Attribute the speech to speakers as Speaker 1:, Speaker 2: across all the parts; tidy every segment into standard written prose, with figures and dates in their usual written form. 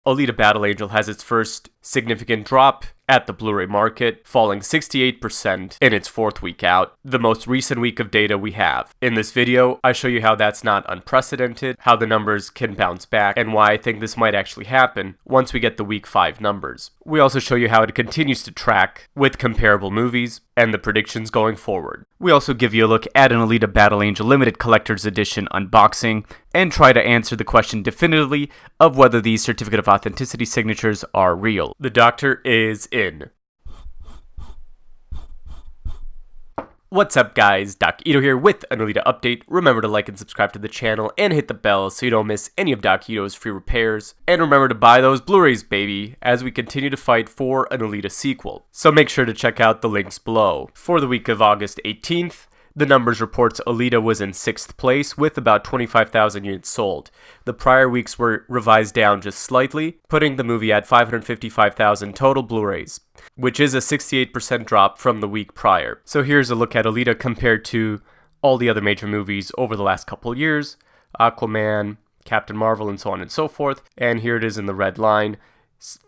Speaker 1: Alita Battle Angel has its first significant drop at the Blu-ray market, falling 68% in its fourth week out, the most recent week of data we have. In this video, I show you how that's not unprecedented, how the numbers can bounce back, and why I think this might actually happen once we get the week 5 numbers. We also show you how it continues to track with comparable movies and the predictions going forward. We also give you a look at an Alita Battle Angel Limited Collector's Edition unboxing and try to answer the question definitively of whether these Certificate of Authenticity signatures are real. The doctor is in. What's up guys, Doc Ito here with an Alita update. Remember to like and subscribe to the channel and hit the bell so you don't miss any of Doc Ito's free repairs. And remember to buy those Blu-rays, baby, as we continue to fight for an Alita sequel. So make sure to check out the links below. For the week of August 18th, the numbers reports Alita was in 6th place with about 25,000 units sold. The prior weeks were revised down just slightly, putting the movie at 555,000 total Blu-rays, which is a 68% drop from the week prior. So here's a look at Alita compared to all the other major movies over the last couple years, Aquaman, Captain Marvel, and so on and so forth. And here it is in the red line,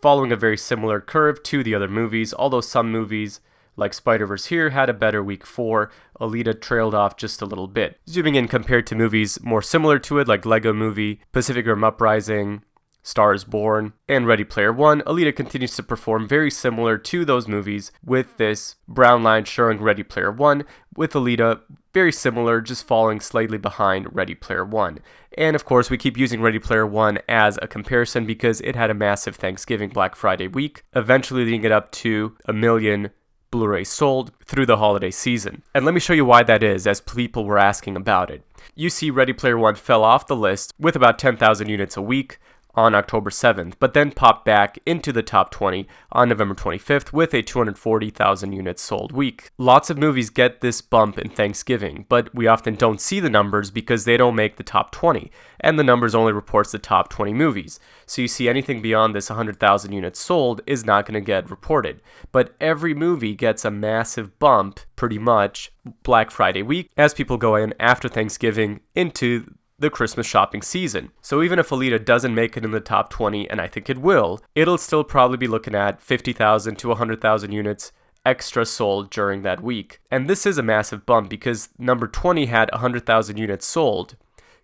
Speaker 1: following a very similar curve to the other movies, although some movies like Spider-Verse here had a better week 4, Alita trailed off just a little bit. Zooming in compared to movies more similar to it like Lego Movie, Pacific Rim Uprising, Star is Born, and Ready Player One, Alita continues to perform very similar to those movies, with this brown line showing Ready Player One, with Alita very similar, just falling slightly behind Ready Player One. And of course, we keep using Ready Player One as a comparison because it had a massive Thanksgiving Black Friday week, eventually leading it up to 1 million Blu-ray sold through the holiday season. And let me show you why that is, as people were asking about it. You see Ready Player One fell off the list with about 10,000 units a week on October 7th, but then popped back into the top 20 on November 25th with a 240,000 units sold week. Lots of movies get this bump in Thanksgiving, but we often don't see the numbers because they don't make the top 20, and the numbers only reports the top 20 movies. So you see anything beyond this 100,000 units sold is not going to get reported. But every movie gets a massive bump pretty much Black Friday week as people go in after Thanksgiving into the Christmas shopping season. So even if Alita doesn't make it in the top 20, and I think it will, it'll still probably be looking at 50,000 to 100,000 units extra sold during that week. And this is a massive bump because number 20 had 100,000 units sold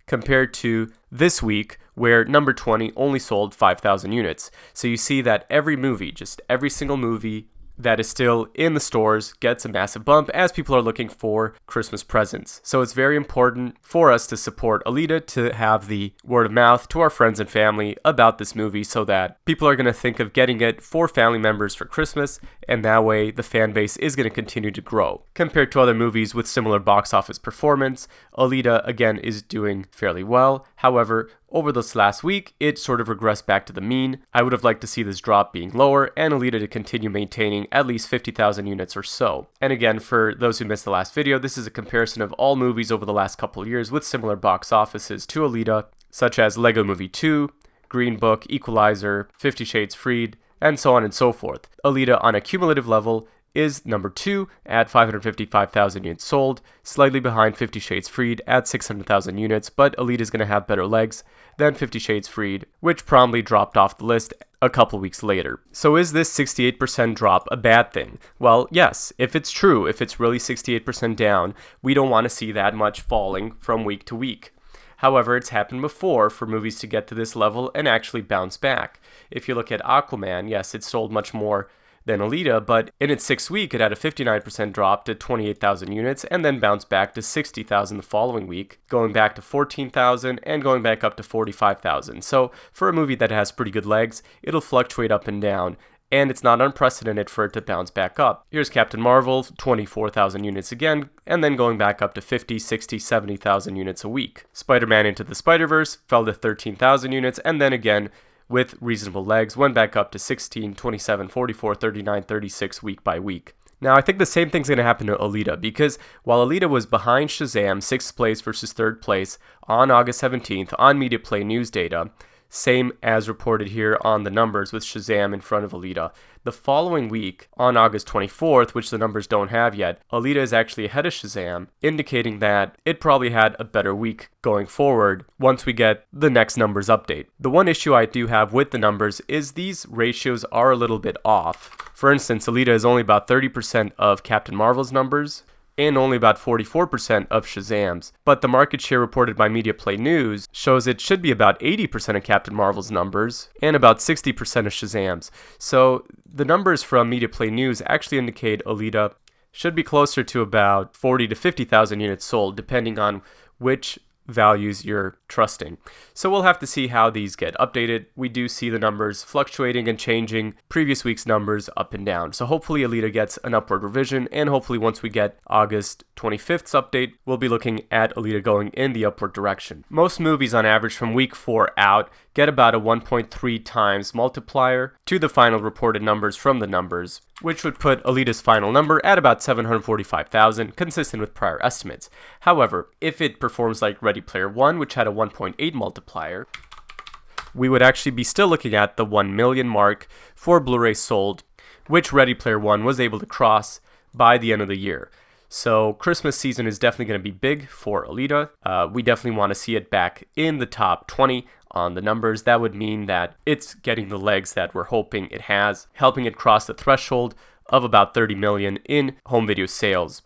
Speaker 1: compared to this week where number 20 only sold 5,000 units. So you see that every movie, just every single movie that is still in the stores gets a massive bump as people are looking for Christmas presents. So it's very important for us to support Alita, to have the word of mouth to our friends and family about this movie so that people are going to think of getting it for family members for Christmas, and that way the fan base is going to continue to grow. Compared to other movies with similar box office performance, Alita again is doing fairly well. However, over this last week, it sort of regressed back to the mean. I would have liked to see this drop being lower and Alita to continue maintaining at least 50,000 units or so. And again, for those who missed the last video, this is a comparison of all movies over the last couple of years with similar box offices to Alita, such as Lego Movie 2, Green Book, Equalizer, 50 Shades Freed, and so on and so forth. Alita on a cumulative level is number 2 at 555,000 units sold, slightly behind 50 Shades Freed at 600,000 units, but Alita is going to have better legs than 50 Shades Freed, which promptly dropped off the list a couple weeks later. So is this 68% drop a bad thing? Well, yes, if it's true, if it's really 68% down, we don't want to see that much falling from week to week. However, it's happened before for movies to get to this level and actually bounce back. If you look at Aquaman, yes, it sold much more than Alita, but in its 6th week, it had a 59% drop to 28,000 units and then bounced back to 60,000 the following week, going back to 14,000 and going back up to 45,000. So for a movie that has pretty good legs, it'll fluctuate up and down, and it's not unprecedented for it to bounce back up. Here's Captain Marvel, 24,000 units again, and then going back up to 50, 60, 70,000 units a week. Spider-Man Into the Spider-Verse fell to 13,000 units, and then again, with reasonable legs, went back up to 16, 27, 44, 39, 36 week by week. Now, I think the same thing's going to happen to Alita, because while Alita was behind Shazam, 6th place versus 3rd place on August 17th on Media Play news data, same as reported here on the numbers with Shazam in front of Alita. The following week, on August 24th, which the numbers don't have yet, Alita is actually ahead of Shazam, indicating that it probably had a better week going forward once we get the next numbers update. The one issue I do have with the numbers is these ratios are a little bit off. For instance, Alita is only about 30% of Captain Marvel's numbers, and only about 44% of Shazam's. But the market share reported by Media Play News shows it should be about 80% of Captain Marvel's numbers and about 60% of Shazam's. So the numbers from Media Play News actually indicate Alita should be closer to about 40 to 50,000 units sold, depending on which values you're trusting. So we'll have to see how these get updated. We do see the numbers fluctuating and changing, previous week's numbers up and down. So hopefully Alita gets an upward revision, and hopefully once we get August 25th's update, we'll be looking at Alita going in the upward direction. Most movies on average from week 4 out get about a 1.3 times multiplier to the final reported numbers from the numbers, which would put Alita's final number at about 745,000, consistent with prior estimates. However, if it performs like Ready Player One, which had a 1.8 multiplier, we would actually be still looking at the 1 million mark for Blu-ray sold, which Ready Player One was able to cross by the end of the year. So Christmas season is definitely going to be big for Alita. We definitely want to see it back in the top 20 on the numbers. That would mean that it's getting the legs that we're hoping it has, helping it cross the threshold of about 30 million in home video sales.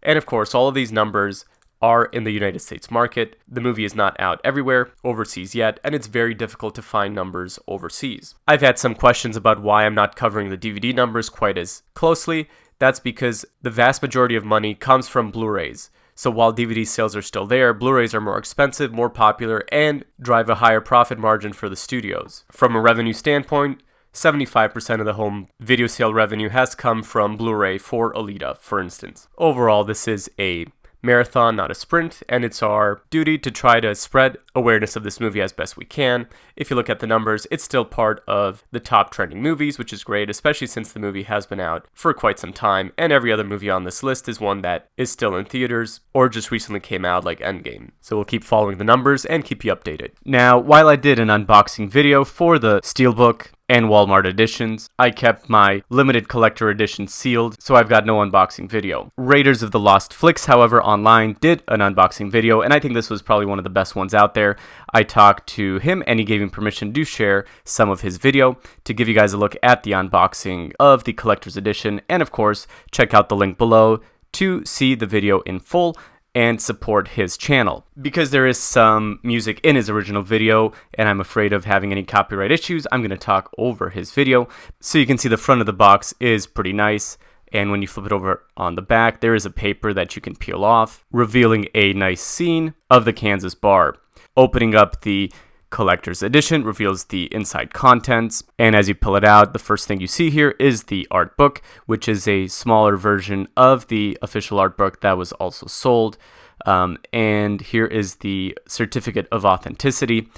Speaker 1: And of course, all of these numbers are in the United States market. The movie is not out everywhere overseas yet, and it's very difficult to find numbers overseas. I've had some questions about why I'm not covering the DVD numbers quite as closely. That's because the vast majority of money comes from Blu-rays. So while DVD sales are still there, Blu-rays are more expensive, more popular, and drive a higher profit margin for the studios. From a revenue standpoint, 75% of the home video sale revenue has come from Blu-ray for Alita, for instance. Overall, this is a marathon, not a sprint, and it's our duty to try to spread awareness of this movie as best we can. If you look at the numbers, it's still part of the top trending movies, which is great, especially since the movie has been out for quite some time, and every other movie on this list is one that is still in theaters or just recently came out, like Endgame. So we'll keep following the numbers and keep you updated. Now, while I did an unboxing video for the Steelbook and Walmart editions, I kept my limited collector edition sealed, so I've got no unboxing video. Raiders of the Lost Flicks, however, online did an unboxing video, and I think this was probably one of the best ones out there. I talked to him, and he gave me permission to share some of his video to give you guys a look at the unboxing of the collector's edition, and of course, check out the link below to see the video in full and support his channel. Because there is some music in his original video and I'm afraid of having any copyright issues, I'm going to talk over his video. So you can see the front of the box is pretty nice, and when you flip it over on the back, there is a paper that you can peel off, revealing a nice scene of the Kansas bar. Opening up the collector's edition reveals the inside contents, and as you pull it out, the first thing you see here is the art book, which is a smaller version of the official art book that was also sold. And here is the certificate of authenticity.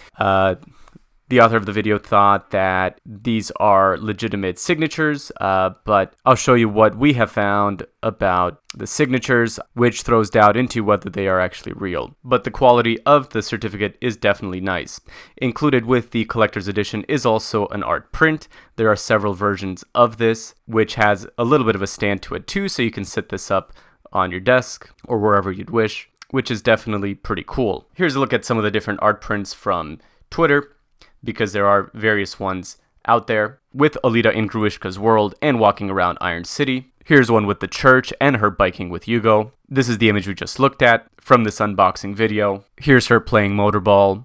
Speaker 1: The author of the video thought that these are legitimate signatures, but I'll show you what we have found about the signatures, which throws doubt into whether they are actually real. But the quality of the certificate is definitely nice. Included with the collector's edition is also an art print. There are several versions of this, which has a little bit of a stand to it too, so you can sit this up on your desk or wherever you'd wish, which is definitely pretty cool. Here's a look at some of the different art prints from Twitter, because there are various ones out there, with Alita in Gruishka's world and walking around Iron City. Here's one with the church and her biking with Hugo. This is the image we just looked at from this unboxing video. Here's her playing motorball,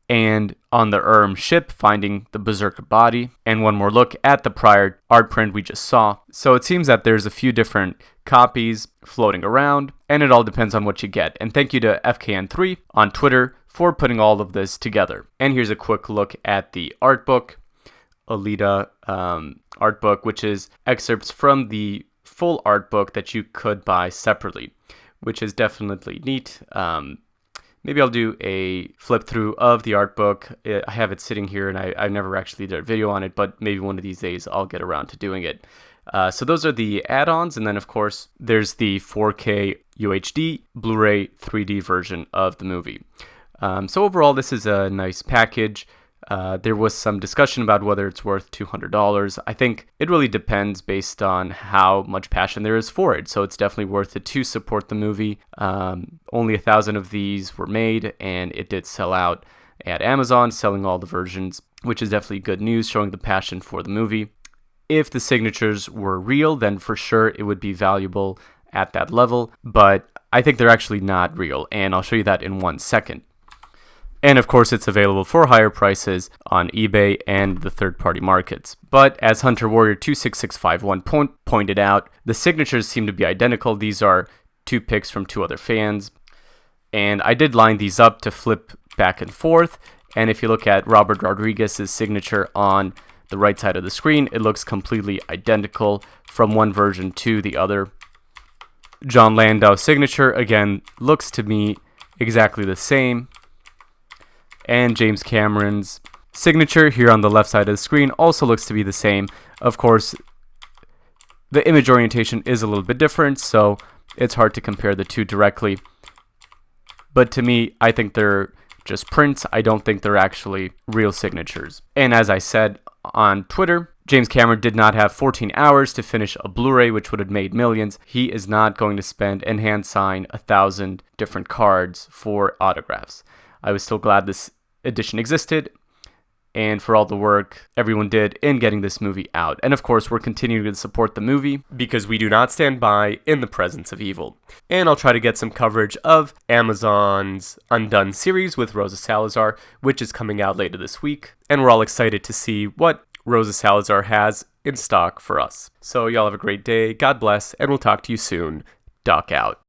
Speaker 1: and on the ship finding the Berserker body, and one more look at the prior art print we just saw. So it seems that there's a few different copies floating around, and it all depends on what you get. And thank you to FKN3 on Twitter for putting all of this together. And here's a quick look at the art book, Alita art book, which is excerpts from the full art book that you could buy separately, which is definitely neat. Maybe I'll do a flip through of the art book. I have it sitting here, and I never actually did a video on it, but maybe one of these days I'll get around to doing it. So those are the add-ons, and then of course there's the 4K UHD Blu-ray 3D version of the movie. So overall, this is a nice package. There was some discussion about whether it's worth $200. I think it really depends based on how much passion there is for it. So it's definitely worth it to support the movie. Only 1,000 of these were made, and it did sell out at Amazon, selling all the versions, which is definitely good news, showing the passion for the movie. If the signatures were real, then for sure it would be valuable at that level, but I think they're actually not real, and I'll show you that in 1 second. And of course, it's available for higher prices on eBay and the third-party markets. But as Hunter Warrior 26651 pointed out, the signatures seem to be identical. These are 2 pics from 2 other fans. And I did line these up to flip back and forth. And if you look at Robert Rodriguez's signature on the right side of the screen, it looks completely identical from one version to the other. John Landau's signature, again, looks to me exactly the same. And James Cameron's signature here on the left side of the screen also looks to be the same. Of course, the image orientation is a little bit different, so it's hard to compare the two directly. But to me, I think they're just prints. I don't think they're actually real signatures. And as I said on Twitter, James Cameron did not have 14 hours to finish a Blu-ray, which would have made millions. He is not going to spend and hand sign 1,000 different cards for autographs. I was still glad this edition existed and for all the work everyone did in getting this movie out. And of course, we're continuing to support the movie because we do not stand by in the presence of evil. And I'll try to get some coverage of Amazon's Undone series with Rosa Salazar, which is coming out later this week. And we're all excited to see what Rosa Salazar has in stock for us. So y'all have a great day, God bless, and we'll talk to you soon. Doc out.